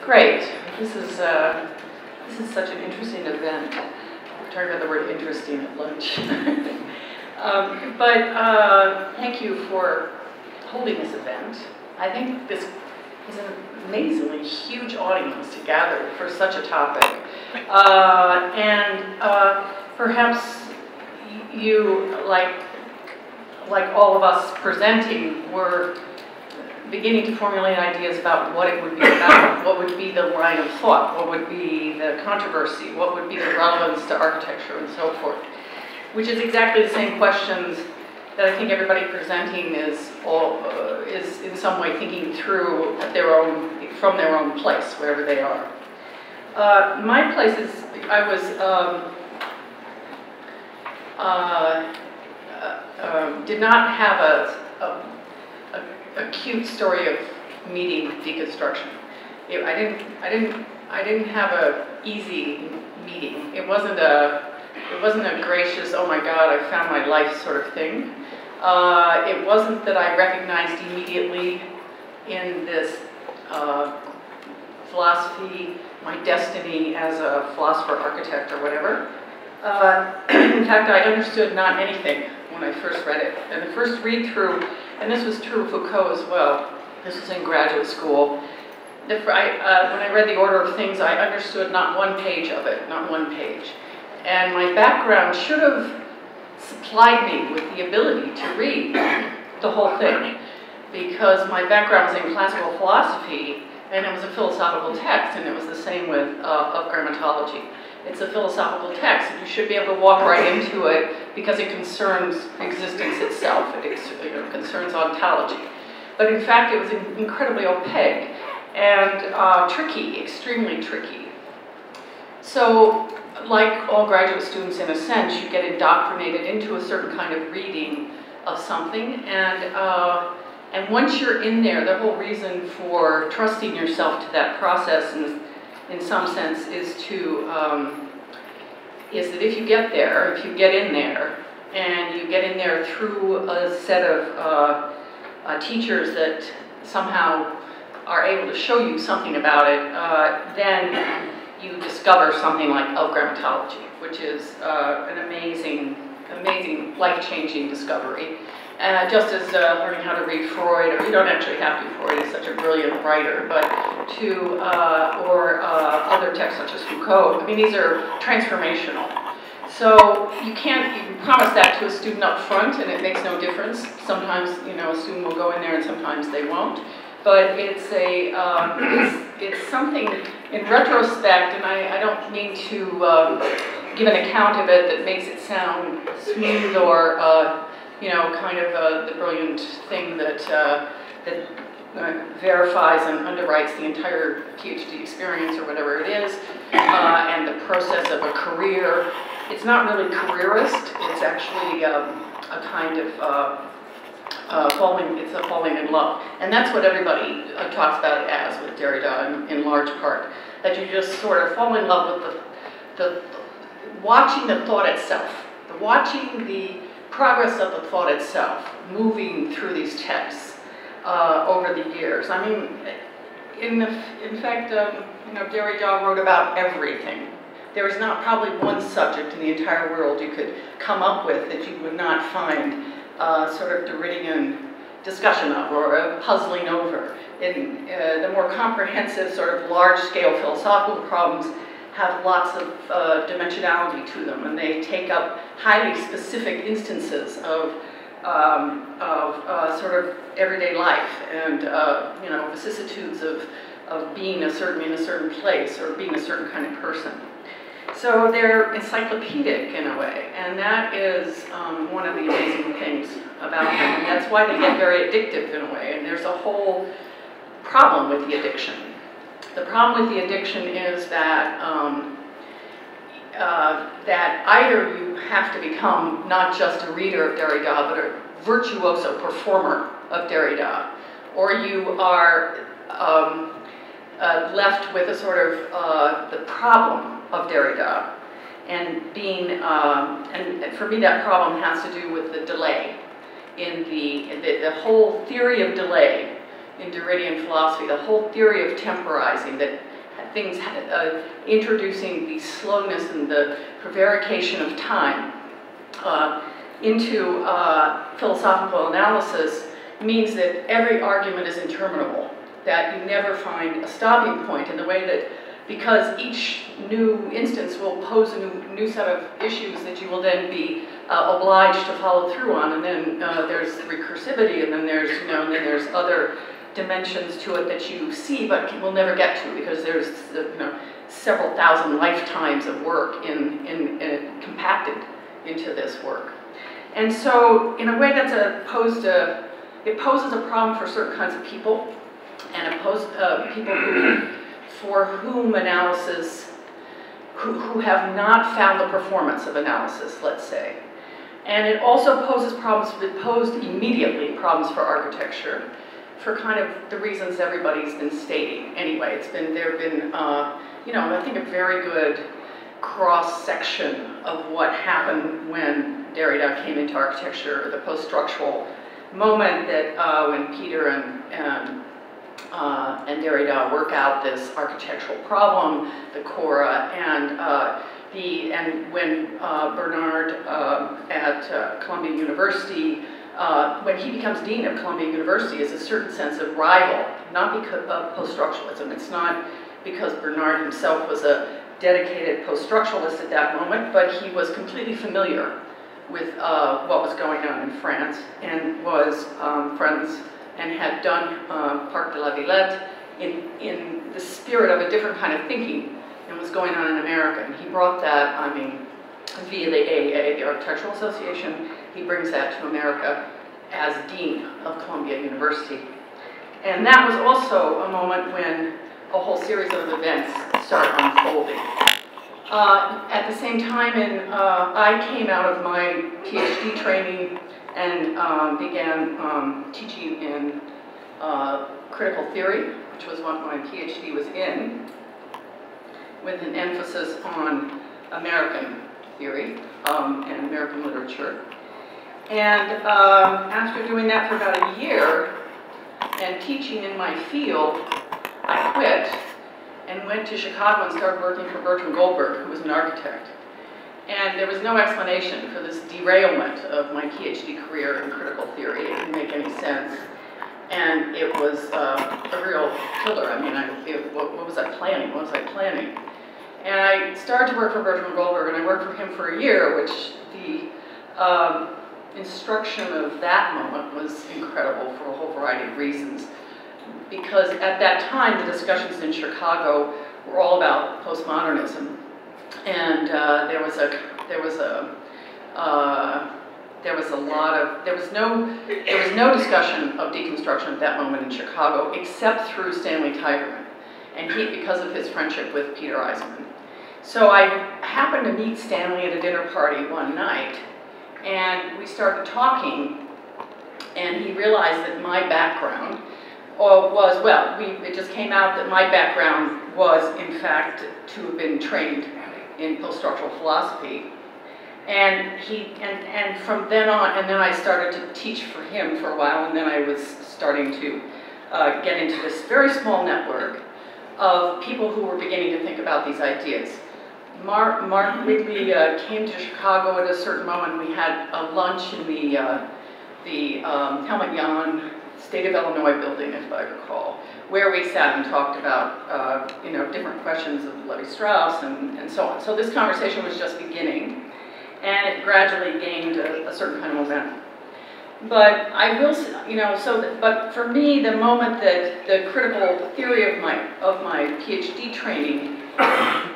Great. This is such an interesting event. We're talking about the word interesting at lunch. But thank you for holding this event. I think this is an amazingly huge audience to gather for such a topic. Perhaps you, like all of us presenting, were beginning to formulate ideas about what it would be about, what would be the line of thought, what would be the controversy, what would be the relevance to architecture, and so forth, which is exactly the same questions that I think everybody presenting is in some way thinking through from their own place, wherever they are. My place is, I was did not have a cute story of meeting deconstruction. I didn't have a easy meeting. It wasn't a gracious, oh my God, I found my life sort of thing. It wasn't that I recognized immediately in this philosophy my destiny as a philosopher, architect, or whatever. In fact, I understood not anything when I first read it. And the first read through, and this was true of Foucault as well, this was in graduate school, when I read The Order of Things, I understood not one page of it, not one page. And my background should have supplied me with the ability to read the whole thing, because my background was in classical philosophy, and it was a philosophical text, and it was the same with of grammatology. It's a philosophical text, and you should be able to walk right into it because it concerns existence itself. It concerns ontology. But in fact, it was incredibly opaque and tricky, extremely tricky. So, like all graduate students, in a sense, you get indoctrinated into a certain kind of reading of something, and once you're in there, the whole reason for trusting yourself to that process, in some sense, is that if you get there, if you get in there, and you get in there through a set of teachers that somehow are able to show you something about it, then you discover something like grammatology, which is an amazing, life-changing discovery. Just as learning how to read Freud, or you don't actually have to, Freud is such a brilliant writer, but or other texts such as Foucault, I mean, these are transformational. So you can promise that to a student up front, and it makes no difference. Sometimes, a student will go in there and sometimes they won't. But it's it's something in retrospect, and I don't mean to give an account of it that makes it sound smooth or kind of the brilliant thing that verifies and underwrites the entire PhD experience or whatever it is, and the process of a career. It's not really careerist. It's actually a kind of falling in love, and that's what everybody talks about it as with Derrida in large part. That you just sort of fall in love with the watching the thought itself, watching the progress of the thought itself, moving through these texts over the years. I mean, in fact, Derrida wrote about everything. There is not probably one subject in the entire world you could come up with that you would not find sort of Derridian discussion of or puzzling over. The more comprehensive, sort of large-scale philosophical problems have lots of dimensionality to them, and they take up highly specific instances of sort of everyday life and vicissitudes of being in a certain place or being a certain kind of person. So they're encyclopedic in a way, and that is one of the amazing things about them. And that's why they get very addictive in a way, and there's a whole problem with the addiction. The problem with the addiction is that that either you have to become not just a reader of Derrida, but a virtuoso performer of Derrida, or you are left with a sort of the problem of Derrida, and and for me that problem has to do with the delay in the whole theory of delay in Derridian philosophy, the whole theory of temporizing, that things, introducing the slowness and the prevarication of time into philosophical analysis means that every argument is interminable, that you never find a stopping point in the way that, because each new instance will pose a new set of issues that you will then be obliged to follow through on, and then there's recursivity, and then there's, and then there's other dimensions to it that you see but will never get to, because there's several thousand lifetimes of work compacted into this work. And so, in a way, that's it poses a problem for certain kinds of people, and it poses people for whom analysis, who have not found the performance of analysis, let's say. And it also poses problems, it posed immediately problems for architecture, for kind of the reasons everybody's been stating. Anyway, there have been, I think a very good cross-section of what happened when Derrida came into architecture, the post-structural moment that when Peter and Derrida work out this architectural problem, the Cora, and when Bernard at Columbia University, when he becomes dean of Columbia University, is a certain sense of rival, not because of post-structuralism. It's not because Bernard himself was a dedicated post-structuralist at that moment, but he was completely familiar with what was going on in France, and was friends and had done Parc de la Villette in the spirit of a different kind of thinking and was going on in America. And he brought that, via the AA, the Architectural Association, he brings that to America as dean of Columbia University. And that was also a moment when a whole series of events start unfolding. At the same time, I came out of my PhD training and began teaching in critical theory, which was what my PhD was in, with an emphasis on American theory and American literature. And after doing that for about a year and teaching in my field, I quit and went to Chicago and started working for Bertrand Goldberg, who was an architect. And there was no explanation for this derailment of my PhD career in critical theory. It didn't make any sense. And it was a real killer. What was I planning? What was I planning? And I started to work for Bertrand Goldberg, and I worked for him for a year, which the instruction of that moment was incredible for a whole variety of reasons. Because at that time, the discussions in Chicago were all about postmodernism, and there was no discussion of deconstruction at that moment in Chicago, except through Stanley Tigerman, and because of his friendship with Peter Eisenman. So I happened to meet Stanley at a dinner party one night, and we started talking, and he realized that my background it just came out that my background was, in fact, to have been trained in post-structural philosophy. And from then on, and then I started to teach for him for a while, and then I was starting to get into this very small network of people who were beginning to think about these ideas. Mark Wigley came to Chicago at a certain moment. We had a lunch in the Helmut Jahn State of Illinois building, if I recall, where we sat and talked about different questions of Levi-Strauss and so on. So this conversation was just beginning, and it gradually gained a certain kind of momentum. But I will, but for me, the moment that the critical theory of my PhD training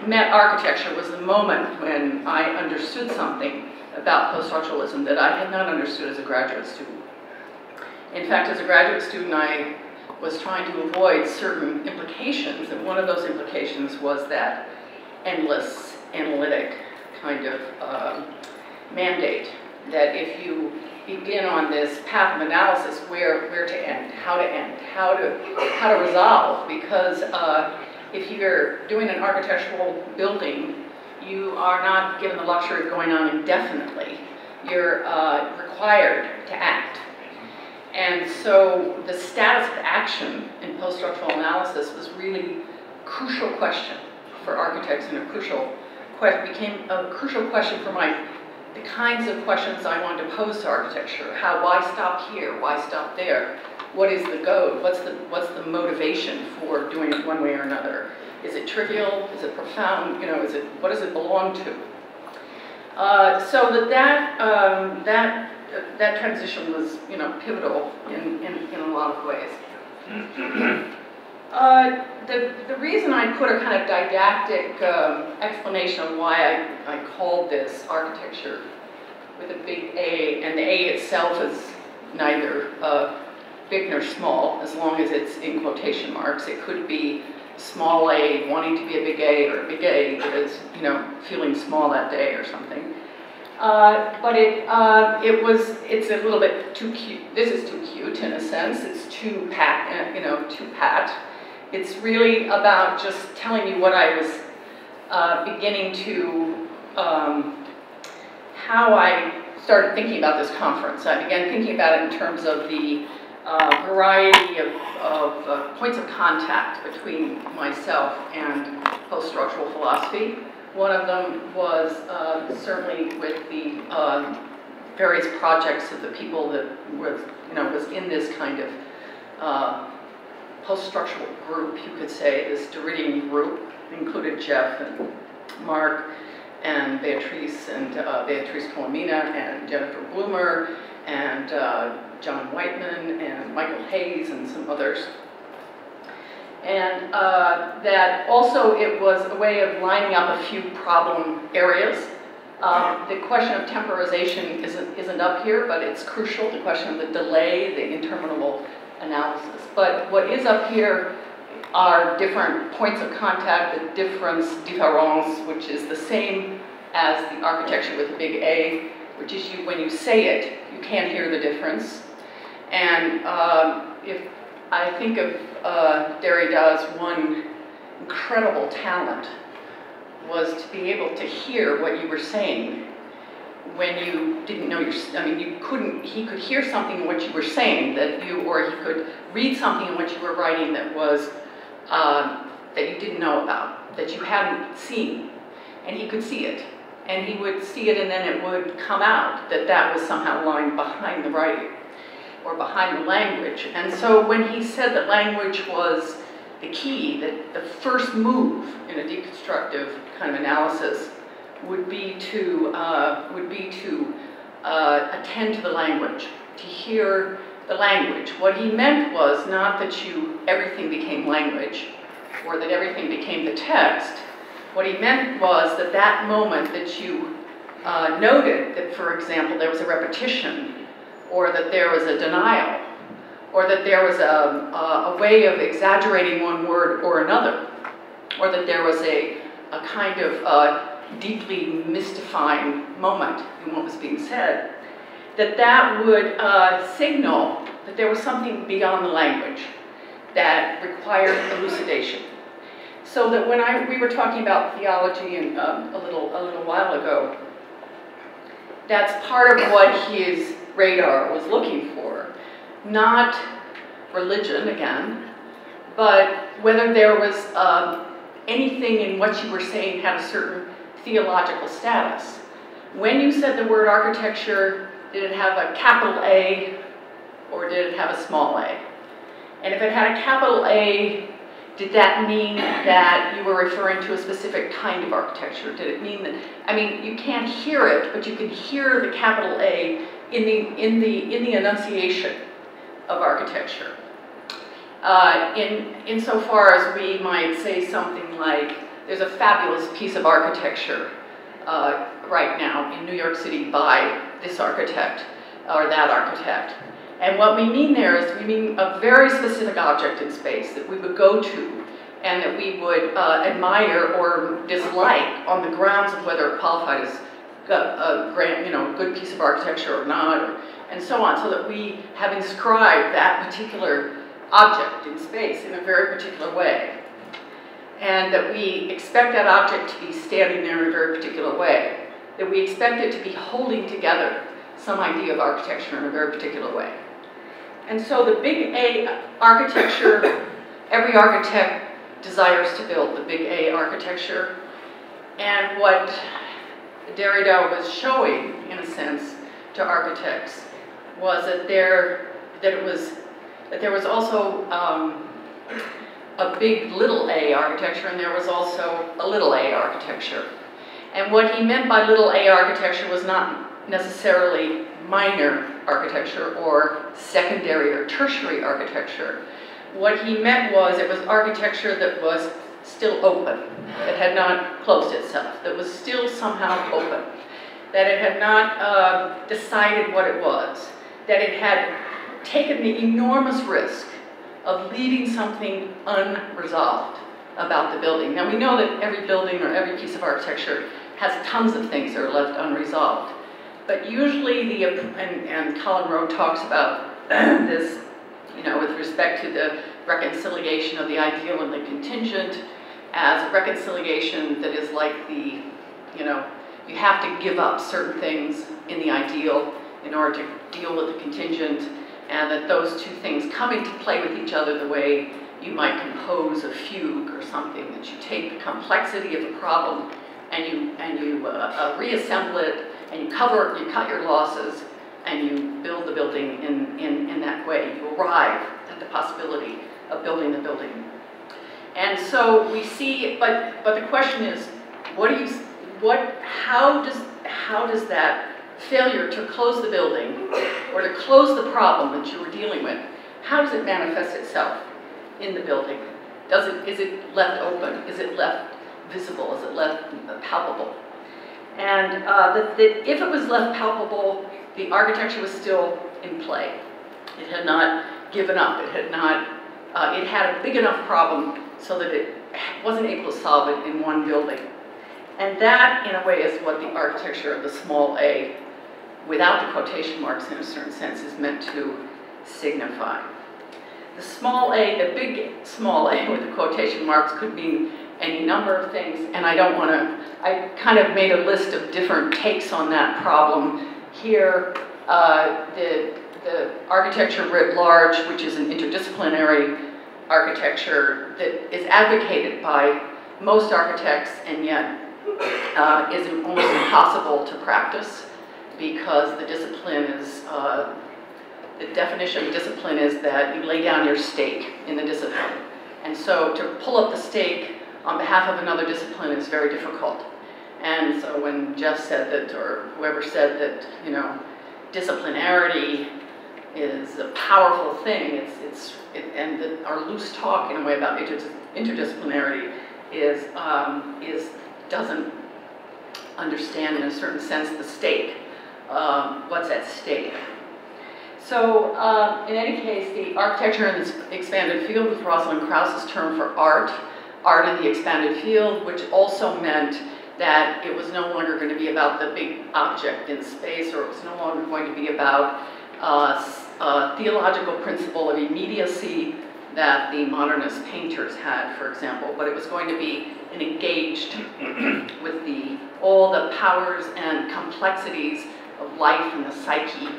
met architecture was the moment when I understood something about post-structuralism that I had not understood as a graduate student. In fact, as a graduate student, I was trying to avoid certain implications, and one of those implications was that endless analytic kind of mandate, that if you begin on this path of analysis, where to end, how to resolve, because if you're doing an architectural building, you are not given the luxury of going on indefinitely. You're required to act. And so the status of action in post-structural analysis was really a crucial question for architects, and became a crucial question for the kinds of questions I wanted to pose to architecture. Why stop here? Why stop there? What is the goal? What's the motivation for doing it one way or another? Is it trivial? Is it profound? What does it belong to? So that transition was, pivotal in a lot of ways. The reason I put a kind of didactic explanation of why I called this architecture with a big A, and the A itself is neither big nor small, as long as it's in quotation marks. It could be small a wanting to be a big A, or a big A because, feeling small that day or something. But it's a little bit too cute. This is too cute in a sense. It's too pat, It's really about just telling you what I was beginning to, how I started thinking about this conference. I began thinking about it in terms of the variety of points of contact between myself and post-structural philosophy. One of them was certainly with the various projects of the people that was in this kind of post-structural group, you could say, this Derridian group. It included Jeff and Mark and Beatrice Colomina and Jennifer Bloomer and John Whiteman and Michael Hayes and some others. And that also it was a way of lining up a few problem areas. The question of temporization isn't up here, but it's crucial. The question of the delay, the interminable analysis. But what is up here are different points of contact, the différence, which is the same as the architecture with a big A, which is when you say it, you can't hear the difference. And if I think of Derrida's one incredible talent was to be able to hear what you were saying when you didn't know he could hear something in what you were saying or he could read something in what you were writing that was, that you didn't know about, that you hadn't seen, and he could see it. And he would see it and then it would come out that was somehow lying behind the writing or behind the language. And so when he said that language was the key, that the first move in a deconstructive kind of analysis would be to attend to the language, to hear the language. What he meant was not that everything became language or that everything became the text. What he meant was that moment that you noted that, for example, there was a repetition, or that there was a denial, or that there was a way of exaggerating one word or another, or that there was a kind of deeply mystifying moment in what was being said, that would signal that there was something beyond the language that required elucidation. So that when we were talking about theology a little while ago, that's part of what his radar was looking for. Not religion, again, but whether there was anything in what you were saying had a certain theological status. When you said the word architecture, did it have a capital A or did it have a small a? And if it had a capital A, did that mean that you were referring to a specific kind of architecture? Did it mean that, you can't hear it, but you can hear the capital A in the enunciation of architecture. Insofar as we might say something like, there's a fabulous piece of architecture right now in New York City by this architect or that architect. And what we mean there is we mean a very specific object in space that we would go to and that we would admire or dislike on the grounds of whether it qualified as a good piece of architecture or not, and so on, so that we have inscribed that particular object in space in a very particular way. And that we expect that object to be standing there in a very particular way. That we expect it to be holding together some idea of architecture in a very particular way. And so the big A architecture, every architect desires to build the big A architecture. And what Derrida was showing, in a sense, to architects was that there was also a big little A architecture, and there was also a little A architecture. And what he meant by little A architecture was not necessarily minor architecture or secondary or tertiary architecture. What he meant was it was architecture that was still open, that had not closed itself, that was still somehow open, that it had not decided what it was, that it had taken the enormous risk of leaving something unresolved about the building. Now we know that every building or every piece of architecture has tons of things that are left unresolved. But usually and Colin Rowe talks about this, you know, with respect to the reconciliation of the ideal and the contingent as a reconciliation that is like the, you know, you have to give up certain things in the ideal in order to deal with the contingent, and that those two things come into play with each other the way you might compose a fugue or something, that you take the complexity of a problem and you reassemble it, and you cut your losses, and you build the building in that way. You arrive at the possibility of building the building. And so we see, but the question is, how does that failure to close the building or to close the problem that you were dealing with, how does it manifest itself in the building? Is it left open? Is it left visible? Is it left palpable? And if it was left palpable, the architecture was still in play. It had not given up. It had not. It had a big enough problem so that it wasn't able to solve it in one building. And that, in a way, is what the architecture of the small a, without the quotation marks in a certain sense, is meant to signify. The small a, the big small a with the quotation marks could mean any number of things, and I don't want to, I kind of made a list of different takes on that problem. Here, the architecture writ large, which is an interdisciplinary architecture that is advocated by most architects and yet is almost impossible to practice because the discipline is, the definition of discipline is that you lay down your stake in the discipline. And so to pull up the stake on behalf of another discipline is very difficult. And so when Jeff said that, or whoever said that, you know, disciplinarity is a powerful thing, our loose talk in a way about interdisciplinarity doesn't understand in a certain sense the stake, what's at stake. So in any case, the architecture in this expanded field was Rosalind Krauss's term for art in the expanded field, which also meant that it was no longer going to be about the big object in space, or it was no longer going to be about a theological principle of immediacy that the modernist painters had, for example, but it was going to be engaged with all the powers and complexities of life and the psyche,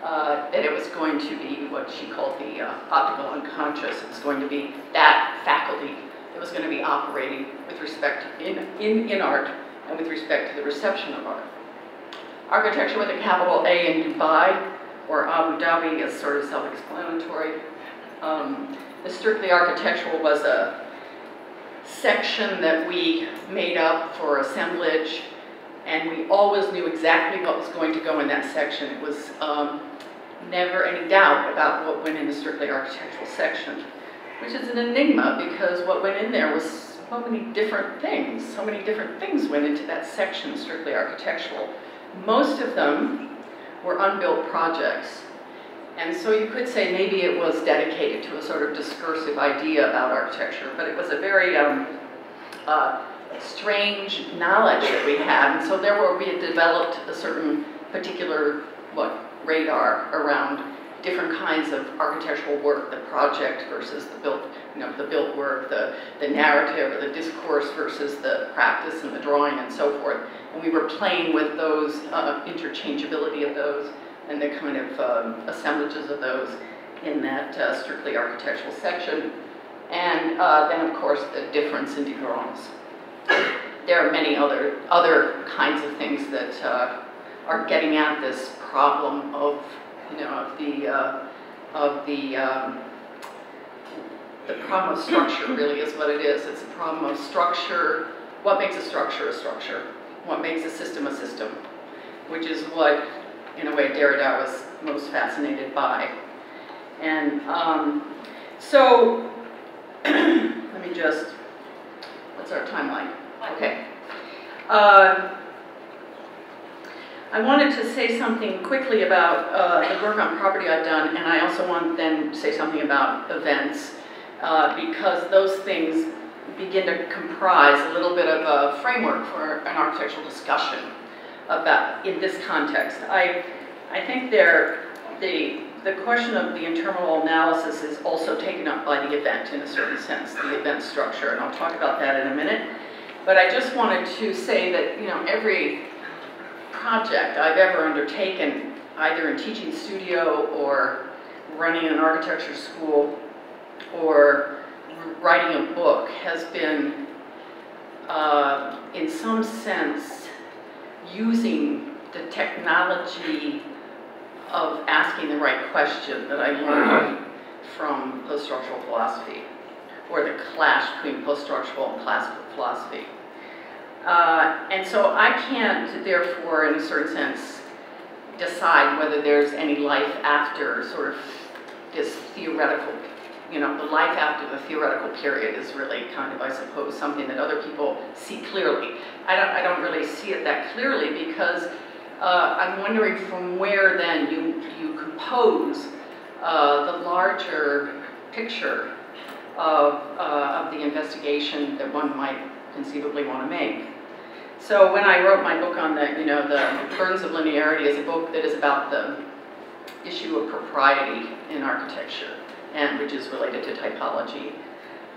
that it was going to be what she called the optical unconscious. It was going to be that faculty that was going to be operating with respect in art and with respect to the reception of art. Architecture with a capital A in Dubai or Abu Dhabi is sort of self-explanatory. The strictly architectural was a section that we made up for assemblage, and we always knew exactly what was going to go in that section. It was never any doubt about what went in the strictly architectural section, which is an enigma because what went in there was so many different things. So many different things went into that section, strictly architectural. Most of them were unbuilt projects. And so you could say maybe it was dedicated to a sort of discursive idea about architecture, but it was a very strange knowledge that we had. And so we had developed a certain particular, radar around different kinds of architectural work, the project versus the built, the built work, the narrative or the discourse versus the practice and the drawing and so forth. And we were playing with those, interchangeability of those and the kind of assemblages of those in that strictly architectural section. And then, of course, the difference in différance. There are many other kinds of things that are getting at this problem of, the problem of structure. Really is what it is. It's a problem of structure. What makes a structure a structure? What makes a system, which is what, in a way, Derrida was most fascinated by. And so, let me just, what's our timeline? Okay. I wanted to say something quickly about the work on property I've done, and I also want to then say something about events, because those things begin to comprise a little bit of a framework for an architectural discussion about in this context. I think the question of the internal analysis is also taken up by the event in a certain sense, the event structure, and I'll talk about that in a minute. But I just wanted to say that, every project I've ever undertaken, either in teaching studio or running an architecture school or writing a book, has been, in some sense, using the technology of asking the right question that I learned from post-structural philosophy, or the clash between post-structural and classical philosophy. And so I can't, therefore, in a certain sense, decide whether there's any life after sort of this theoretical, the life after the theoretical period is really kind of, I suppose, something that other people see clearly. I don't really see it that clearly, because I'm wondering from where then you compose the larger picture of the investigation that one might conceivably want to make. So when I wrote my book on the Burdens of Linearity, is a book that is about the issue of propriety in architecture, and which is related to typology.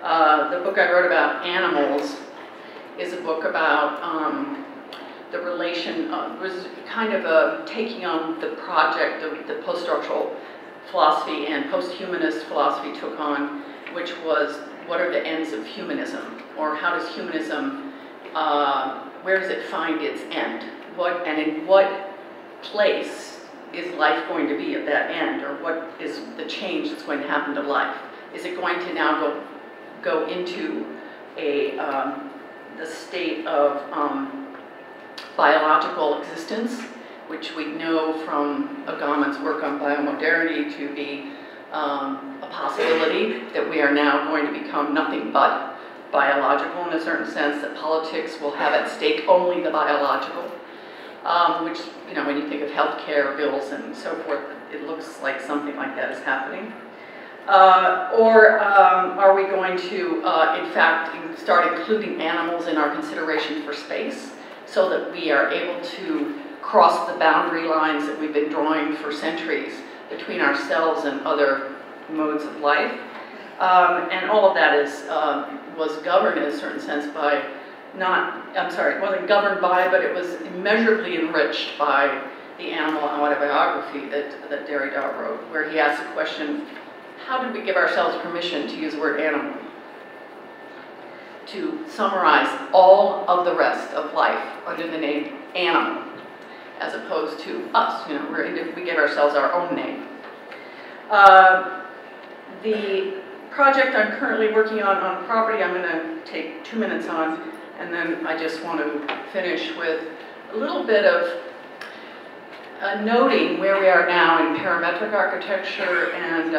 The book I wrote about animals is a book about the relation, was kind of taking on the project of the post-structural philosophy and post-humanist philosophy took on, which was, what are the ends of humanism? Or how does humanism, where does it find its end? And in what place is life going to be at that end? Or what is the change that's going to happen to life? Is it going to now go into the state of biological existence, which we know from Agamemnon's work on biomodernity to be a possibility, that we are now going to become nothing but biological in a certain sense, that politics will have at stake only the biological, which, when you think of healthcare bills and so forth, it looks like something like that is happening. Or are we going to, in fact, start including animals in our consideration for space, so that we are able to cross the boundary lines that we've been drawing for centuries between ourselves and other modes of life? And all of that was governed in a certain sense by it wasn't governed by, but it was immeasurably enriched by the animal autobiography that Derrida wrote, where he asked the question, how did we give ourselves permission to use the word animal? To summarize all of the rest of life under the name animal, as opposed to us, we give ourselves our own name. The project I'm currently working on property, I'm going to take 2 minutes on, and then I just want to finish with a little bit of noting where we are now in parametric architecture, and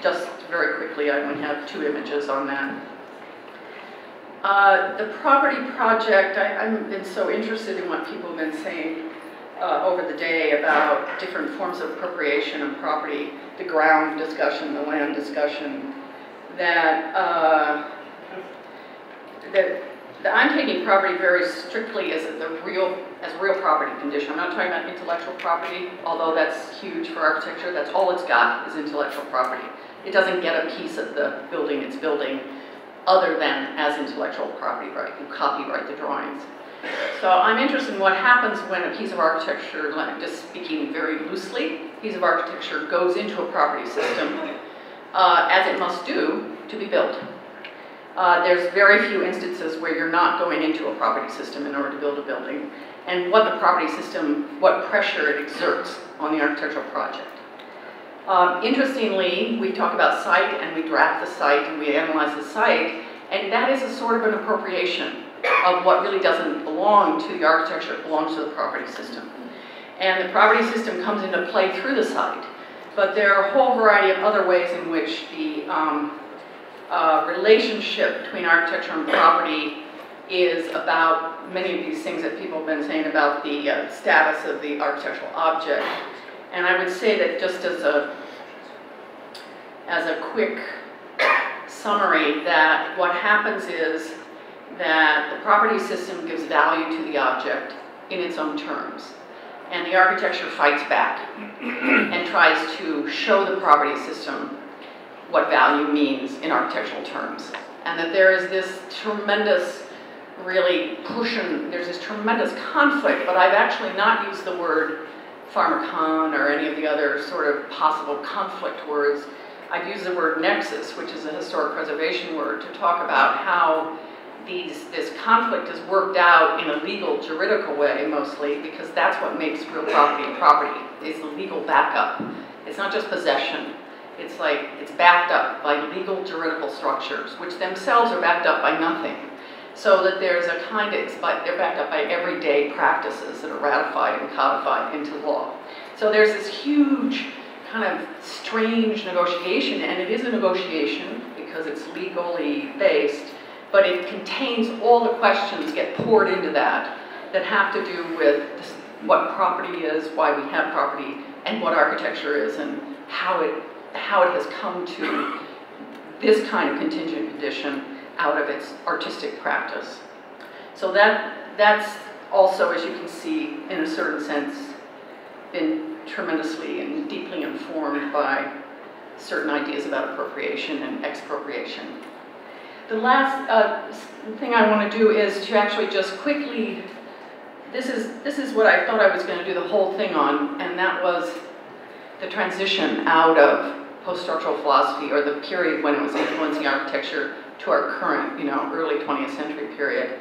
just very quickly, I only have 2 images on that. The property project, I've been so interested in what people have been saying over the day about different forms of appropriation of property, the ground discussion, the land discussion, that I'm taking property very strictly as a real property condition. I'm not talking about intellectual property, although that's huge for architecture. That's all it's got is intellectual property. It doesn't get a piece of the building it's building other than as intellectual property right. You copyright the drawings. So I'm interested in what happens when a piece of architecture, just speaking very loosely, a piece of architecture goes into a property system, as it must do to be built. There's very few instances where you're not going into a property system in order to build a building, and what the property system, what pressure it exerts on the architectural project. Interestingly, we talk about site and we draft the site and we analyze the site, and that is a sort of an appropriation of what really doesn't belong to the architecture, it belongs to the property system. And the property system comes into play through the site, but there are a whole variety of other ways in which the relationship between architecture and property is about many of these things that people have been saying about the status of the architectural object. And I would say that just as a quick summary, that what happens is that the property system gives value to the object in its own terms. And the architecture fights back and tries to show the property system what value means in architectural terms. And that there is this tremendous, really pushing, there's this tremendous conflict, but I've actually not used the word pharmacon or any of the other sort of possible conflict words. I've used the word nexus, which is a historic preservation word, to talk about how this conflict is worked out in a legal, juridical way mostly, because that's what makes real property, is the legal backup. It's not just possession. It's like, it's backed up by legal, juridical structures, which themselves are backed up by nothing. So that there's a kind of, they're backed up by everyday practices that are ratified and codified into law. So there's this huge kind of strange negotiation, and it is a negotiation because it's legally based, but it contains all the questions get poured into that have to do with this, what property is, why we have property, and what architecture is, and how it has come to this kind of contingent condition out of its artistic practice. So that's also, as you can see, in a certain sense, been tremendously and deeply informed by certain ideas about appropriation and expropriation. The last thing I want to do is to actually just quickly, this is what I thought I was going to do the whole thing on, and that was the transition out of post-structural philosophy, or the period when it was influencing architecture, to our current, early 20th century period.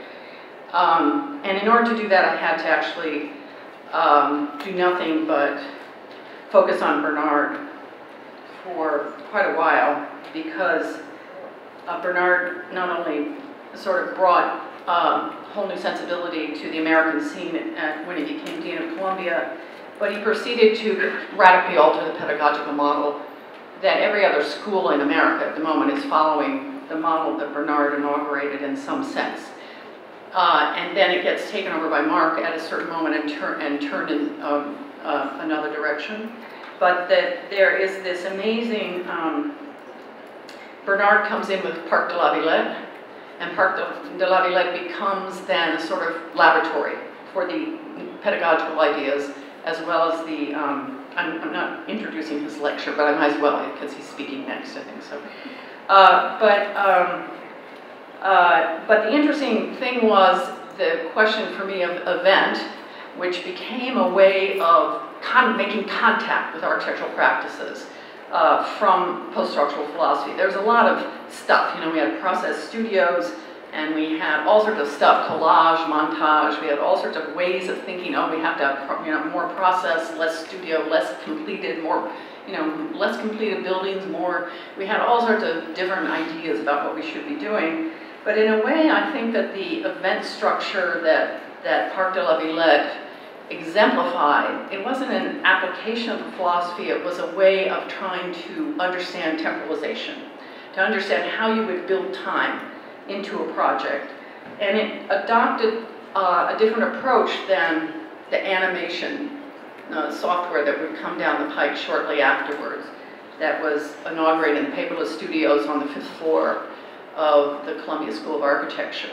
And in order to do that, I had to actually do nothing but focus on Bernard for quite a while, because Bernard not only sort of brought a whole new sensibility to the American scene when he became Dean of Columbia, but he proceeded to radically alter the pedagogical model that every other school in America at the moment is following, the model that Bernard inaugurated in some sense. And then it gets taken over by Mark at a certain moment and turned in another direction. But that there is this amazing, Bernard comes in with Parc de la Villette, and Parc de la Villette becomes then a sort of laboratory for the pedagogical ideas, as well as the, I'm not introducing his lecture, but I might as well, because he's speaking next, I think so. But the interesting thing was the question for me of event, which became a way of making contact with architectural practices from post-structural philosophy. There's a lot of stuff, we had process studios, and we had all sorts of stuff, collage, montage, we had all sorts of ways of thinking, oh, we have to have more process, less studio, less completed, more, less completed buildings, more, we had all sorts of different ideas about what we should be doing. But in a way, I think that the event structure that Parc de la Villette exemplified, it wasn't an application of the philosophy, it was a way of trying to understand temporalization, to understand how you would build time into a project. And it adopted a different approach than the animation software that would come down the pike shortly afterwards, that was inaugurated in the paperless studios on the 5th floor of the Columbia School of Architecture.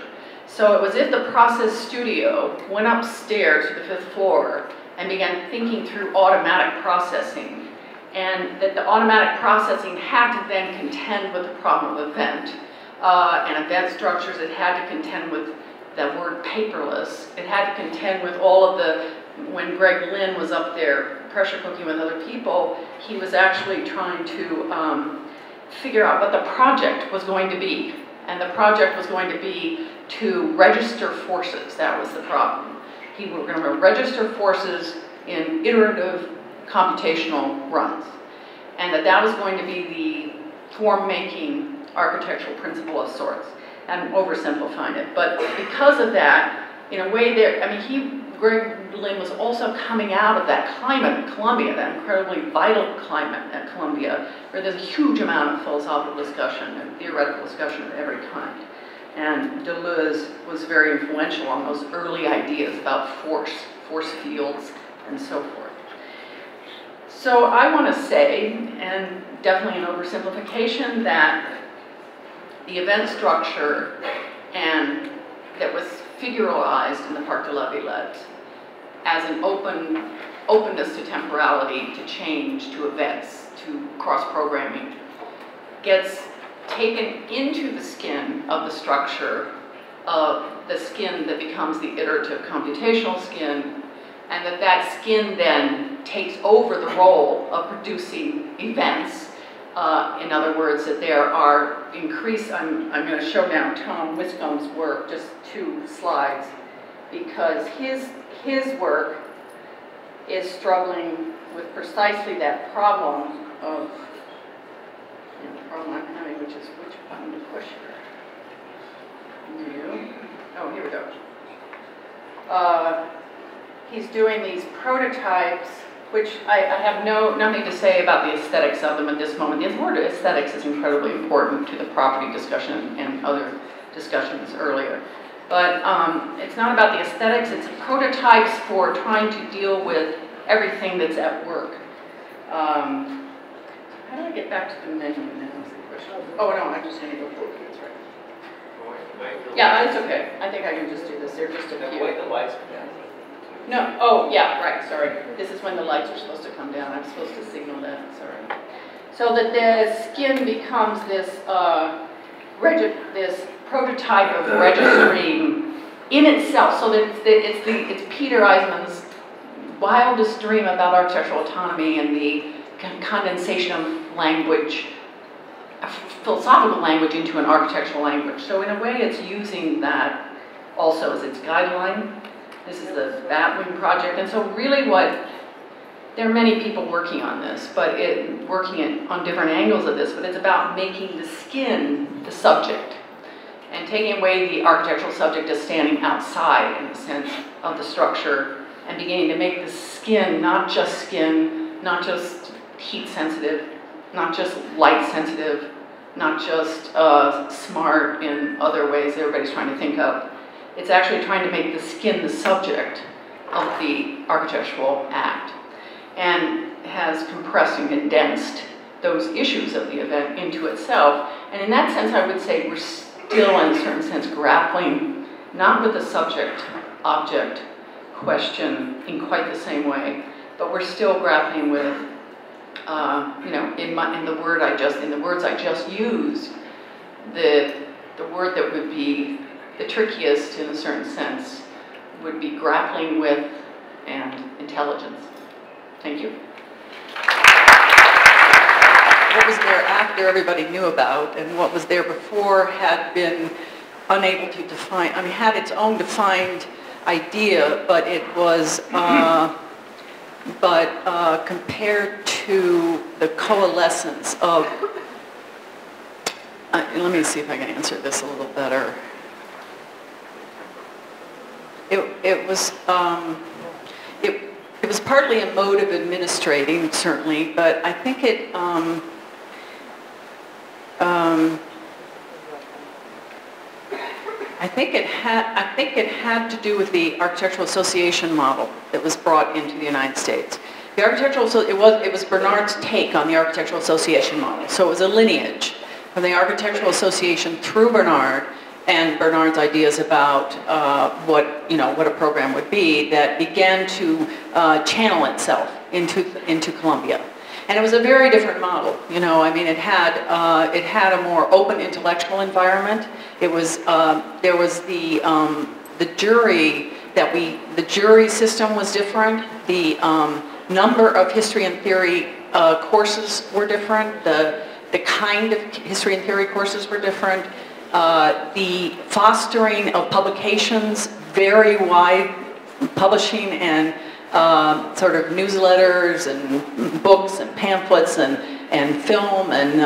So it was as if the process studio went upstairs to the 5th floor and began thinking through automatic processing, and that the automatic processing had to then contend with the problem of event, and event structures. It had to contend with that word paperless. It had to contend with all of the, when Greg Lynn was up there pressure cooking with other people, he was actually trying to figure out what the project was going to be. And the project was going to be to register forces. That was the problem. He was going to register forces in iterative computational runs. And that was going to be the form-making architectural principle of sorts. I'm oversimplifying it. But because of that, in a way there, I mean, Greg Lynn was also coming out of that climate at Columbia, that incredibly vital climate at Columbia, where there's a huge amount of philosophical discussion and theoretical discussion of every kind. And Deleuze was very influential on those early ideas about force fields, and so forth. So I want to say, and definitely an oversimplification, that the event structure and that was figuralized in the Parc de la Villette as an openness to temporality, to change, to events, to cross-programming, gets taken into the skin of the structure, of the skin that becomes the iterative computational skin, and that skin then takes over the role of producing events. In other words, that there are I'm going to show now Tom Wiscombe's work, just 2 slides, because his work is struggling with precisely that problem of, the problem I'm having, which is which button to push here. Oh, here we go. He's doing these prototypes, which I have nothing to say about the aesthetics of them at this moment. The word aesthetics is incredibly important to the property discussion and other discussions earlier. But it's not about the aesthetics, it's prototypes for trying to deal with everything that's at work. How do I get back to the menu now? Oh no, I'm just going to go forward. That's right. Yeah, it's okay. I think I can just do this. They're just a few. Wait, the lights are down. No, oh yeah, right, sorry. This is when the lights are supposed to come down. I'm supposed to signal that, sorry. So that the skin becomes this, this prototype of registering in itself, so that it's Peter Eisman's wildest dream about architectural autonomy and the condensation of language, philosophical language into an architectural language. So in a way it's using that also as its guideline. This is the Batwing project, and so really there are many people working on this, but working on different angles of this, but it's about making the skin the subject and taking away the architectural subject as standing outside in the sense of the structure and beginning to make the skin, not just heat sensitive, not just light sensitive, not just smart in other ways everybody's trying to think of. It's actually trying to make the skin the subject of the architectural act, and has compressed and condensed those issues of the event into itself. And in that sense, I would say we're still, in a certain sense, grappling not with the subject-object question in quite the same way, but we're still grappling with, in the words I just used, the word that would be the trickiest, in a certain sense, would be grappling with and intelligence. Thank you. What was there after everybody knew about, and what was there before had been unable to define, had its own defined idea, but it was, compared to the coalescence of, let me see if I can answer this a little better. It was partly a mode of administrating, certainly, but I think it had to do with the architectural association model that was brought into the United States. The it was Bernard's take on the architectural association model. So it was a lineage from the architectural association through Bernard and Bernard's ideas about what a program would be that began to channel itself into Columbia. And it was a very different model. It had a more open intellectual environment. It was there was the the jury system was different. The number of history and theory courses were different. The kind of history and theory courses were different. The fostering of publications, very wide publishing and sort of newsletters and books and pamphlets and film and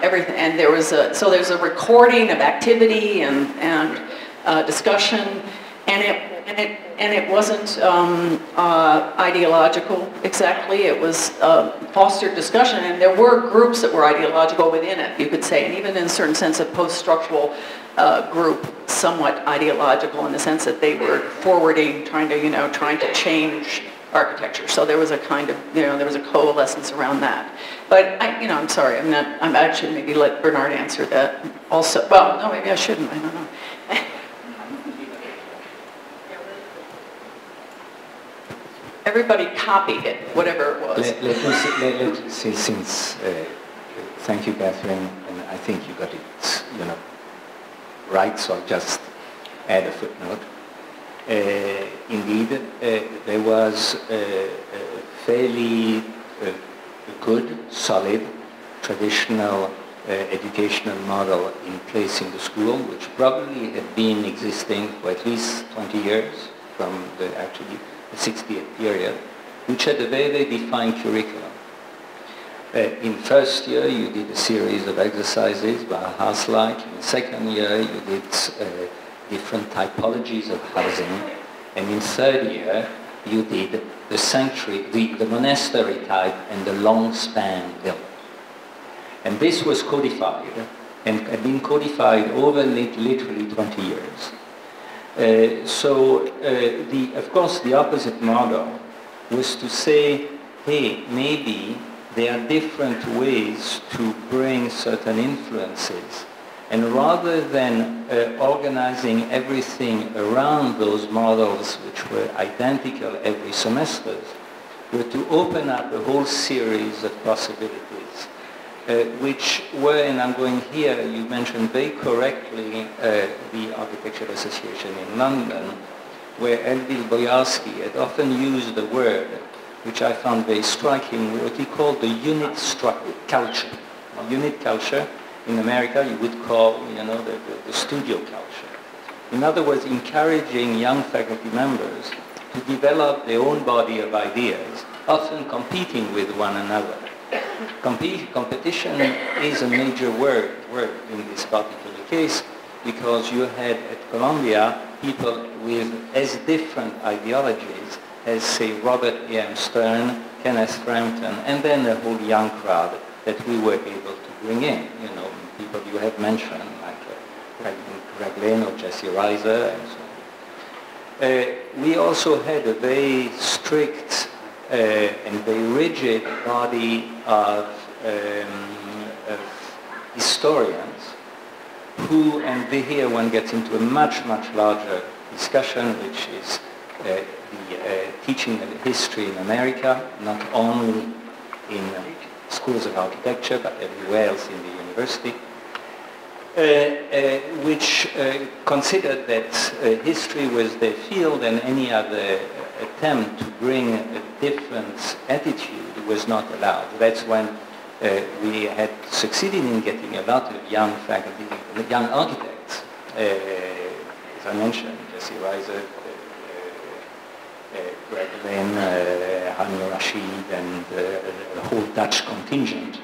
everything. And there's a recording of activity and discussion, and it wasn't ideological exactly. It was fostered discussion, and there were groups that were ideological within it, you could say, and even in a certain sense, a post-structural group, somewhat ideological in the sense that they were forwarding, trying to change architecture. So there was a kind of, there was a coalescence around that. But I'm sorry, I should maybe let Bernard answer that also. Well, no, maybe I shouldn't, I don't know. Everybody copied it, whatever it was. Let's say, since, thank you, Catherine, and I think you got it, right, so I'll just add a footnote. Indeed, there was a fairly good, solid, traditional educational model in place in the school, which probably had been existing for at least 20 years from the 60th period, which had a very, very defined curriculum. In first year, you did a series of exercises by house-like. In second year, you did different typologies of housing. And in third year, you did the sanctuary, the monastery type and the long span building. And this was codified, and had been codified over literally 20 years. Of course, the opposite model was to say, hey, maybe there are different ways to bring certain influences. And rather than organizing everything around those models, which were identical every semester, were to open up a whole series of possibilities, which were, and I'm going here, you mentioned very correctly the Architectural Association in London, where Elvil Boyarsky had often used the word, which I found very striking, what he called the unit culture. Unit culture, in America, you would call, the studio culture. In other words, encouraging young faculty members to develop their own body of ideas, often competing with one another. Competition is a major word in this particular case, because you had at Columbia people with as different ideologies as, say, Robert E.M. Stern, Kenneth Frampton, and then a whole young crowd that we were able to bring in. People you have mentioned, like Greg Lane or Jesse Reiser, and so on. We also had a very strict and very rigid body of historians who, and here one gets into a much, much larger discussion, which is the teaching of history in America, not only in schools of architecture, but everywhere else in the university, which considered that history was their field, and any other attempt to bring a different attitude was not allowed. That's when we had succeeded in getting a lot of young faculty, young architects, as I mentioned, Jesse Reiser, Greg Lane, Hani Rashid, and a whole Dutch contingent.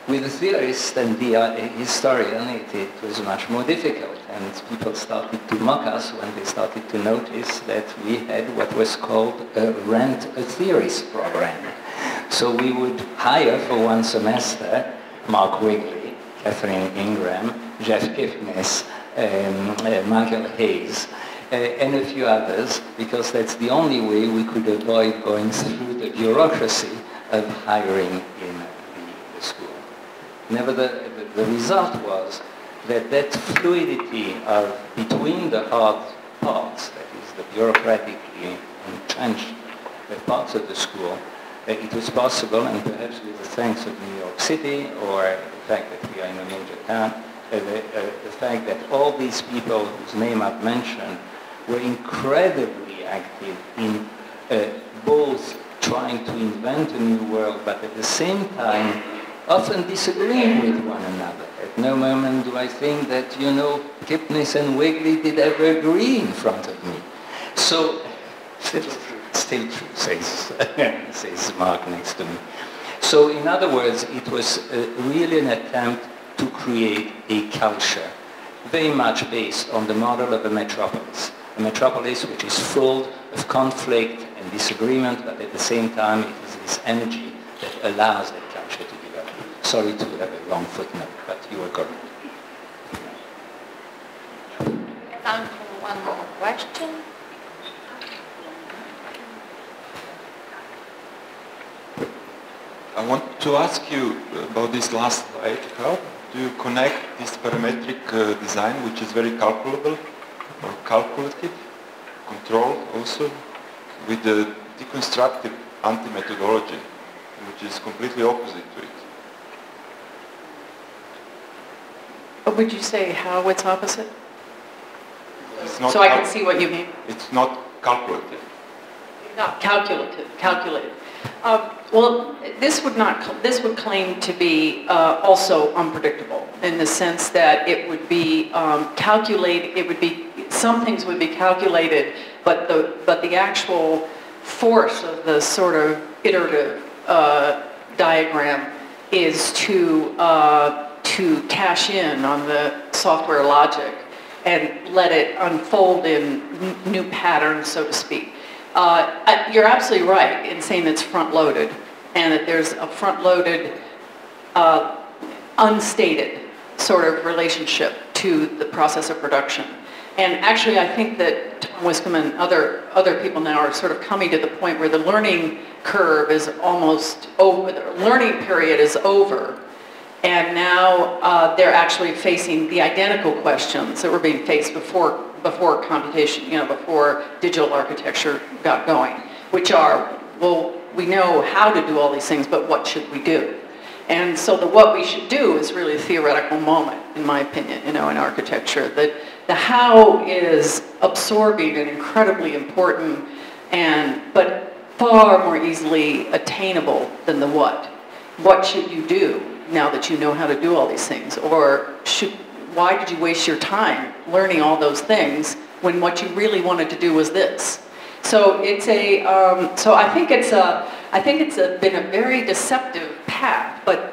With the theorist and the historian, it was much more difficult, and people started to mock us when they started to notice that we had what was called a rent a theorist program. So we would hire for one semester Mark Wigley, Catherine Ingraham, Jeff Kipnis, Michael Hayes, and a few others, because that's the only way we could avoid going through the bureaucracy of hiring in the school. Nevertheless, the result was that fluidity of between the hard parts, that is the bureaucratically entrenched parts of the school, it was possible, and perhaps with the thanks of New York City, or the fact that we are in a major town, the fact that all these people whose name I've mentioned were incredibly active in both trying to invent a new world, but at the same time often disagreeing with one another. At no moment do I think that, you know, Kipnis and Wegley did ever agree in front of me. So, still true, says Mark next to me. So in other words, it was really an attempt to create a culture very much based on the model of a metropolis which is full of conflict and disagreement, but at the same time it is this energy that allows that culture to develop. Sorry to have a long footnote, but you were correct. Time for one more question. I want to ask you about this last slide. How do you connect this parametric design, which is very calculable or calculative, controlled also, with the deconstructive anti-methodology, which is completely opposite to it? But would you say how it's opposite? It's not So I can see what you mean. It's not calculative. Not calculated. Well, this would claim to be also unpredictable in the sense that it would be calculated. It would be some things would be calculated, but the actual force of the sort of iterative diagram is to cash in on the software logic and let it unfold in new patterns, so to speak. You're absolutely right in saying it's front-loaded, and that there's a front-loaded, unstated sort of relationship to the process of production. And actually, I think that Tom Wiscombe and other people now are sort of coming to the point where the learning curve is almost over, the learning period is over, and now they're actually facing the identical questions that were being faced before computation, before digital architecture got going, which are, well, we know how to do all these things, but what should we do? And so what we should do is really a theoretical moment, in my opinion, in architecture. That the how is absorbing and incredibly important, but far more easily attainable than the what. What should you do now that you know how to do all these things? Or why did you waste your time learning all those things when what you really wanted to do was this? So it's so I think it's been a very deceptive path, but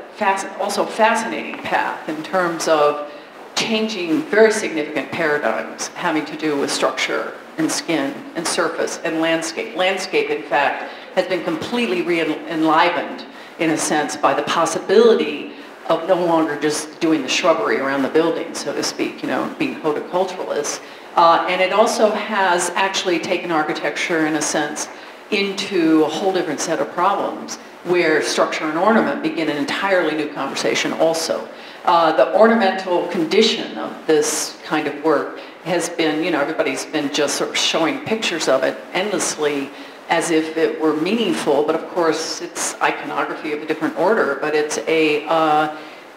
also fascinating path in terms of changing very significant paradigms having to do with structure and skin and surface and landscape. Landscape, in fact, has been completely re-enlivened in a sense by the possibility of no longer just doing the shrubbery around the building, so to speak, being horticulturalists. And it also has actually taken architecture, in a sense, into a whole different set of problems where structure and ornament begin an entirely new conversation also. The ornamental condition of this kind of work has been, everybody's been just sort of showing pictures of it endlessly as if it were meaningful, but of course it's iconography of a different order, but it's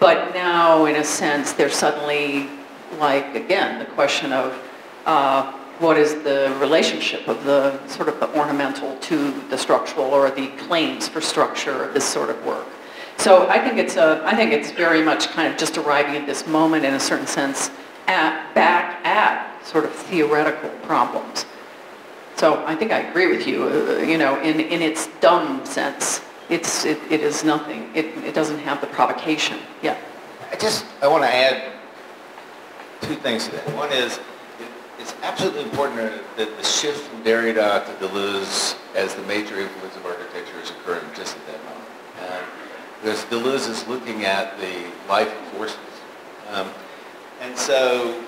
but now in a sense there's suddenly, like, again, the question of what is the relationship of the sort of the ornamental to the structural, or the claims for structure of this sort of work. So I think it's very much kind of just arriving at this moment in a certain sense back at sort of theoretical problems. So I think I agree with you, in its dumb sense. It is nothing. It doesn't have the provocation. Yeah. I want to add two things to that. One is, it's absolutely important that the shift from Derrida to Deleuze as the major influence of architecture is occurring just at that moment. Because Deleuze is looking at the life of forces. And so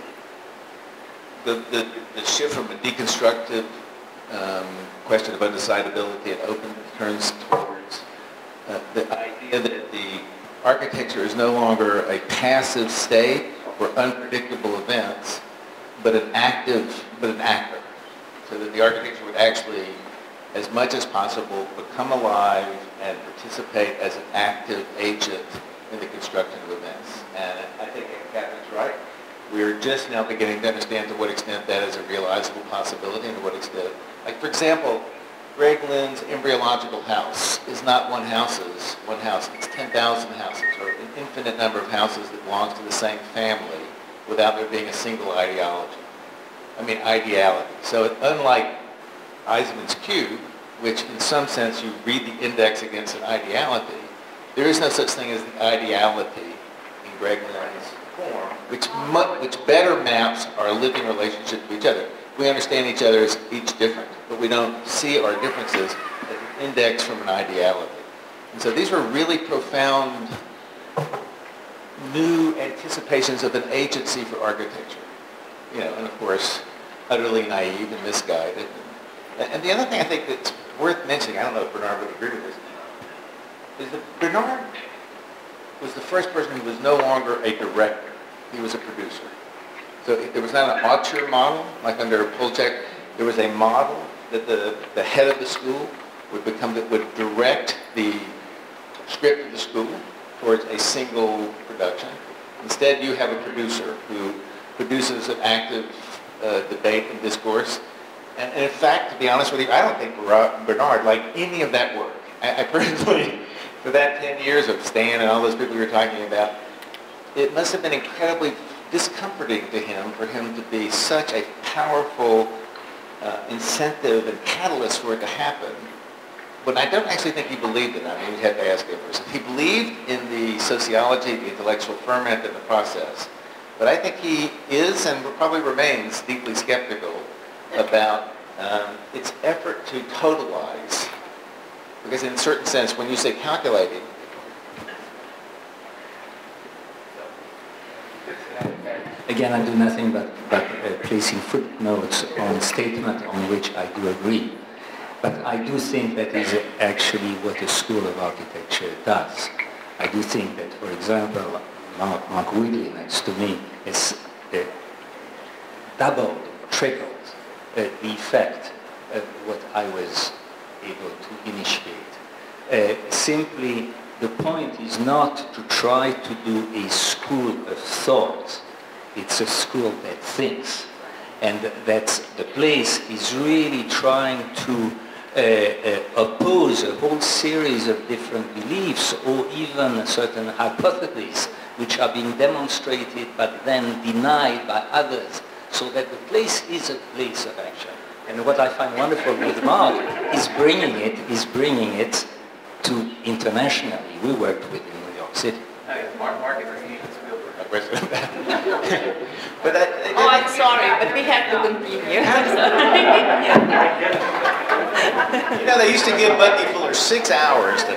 the shift from a deconstructive question of undecidability and openness turns towards the idea that the architecture is no longer a passive state for unpredictable events, but an actor. So that the architecture would actually, as much as possible, become alive and participate as an active agent in the construction of events. And I think Catherine's right. We're just now beginning to understand to what extent that is a realizable possibility and to what extent, like for example, Greg Lynn's embryological house is not one house, it's 10,000 houses, or an infinite number of houses that belongs to the same family without there being a single ideology. I mean, ideality. So unlike Eisenman's cube, which in some sense you read the index against an ideality, there is no such thing as the ideality in Greg Lynn's form, which better maps our living relationship to each other. We understand each other as each different, but we don't see our differences as an index from an ideality. And so these were really profound new anticipations of an agency for architecture. You know, and of course, utterly naive and misguided. And the other thing I think that's worth mentioning, I don't know if Bernard would agree with this, is that Bernard was the first person who was no longer a director. He was a producer. So there was not an auteur model, like under Polchek. There was a model that the head of the school would direct the script of the school towards a single production. Instead, you have a producer who produces an active debate and discourse. And in fact, to be honest with you, I don't think Bernard liked any of that work. I personally, for that 10 years of Stan and all those people you were talking about, it must have been incredibly discomforting to him for him to be such a powerful incentive and catalyst for it to happen. But I don't actually think he believed it. I mean, you'd have to ask him. He believed in the sociology, the intellectual ferment, and the process. But I think he is and probably remains deeply skeptical about its effort to totalize. Because in a certain sense, when you say calculating, again, I do nothing but placing footnotes on statement on which I do agree. But I do think that is actually what a school of architecture does. I do think that, for example, Mark Wigley next to me has doubled, tripled the effect of what I was able to initiate. Simply, the point is not to try to do a school of thought. It's a school that thinks. And that's the place is really trying to oppose a whole series of different beliefs or even certain hypotheses which are being demonstrated but then denied by others, so that the place is a place of action. And what I find wonderful with Mark is bringing it to internationally. We worked with in New York City. But Oh, I'm sorry, but we have to continue. you know, they used to give Bucky Fuller 6 hours to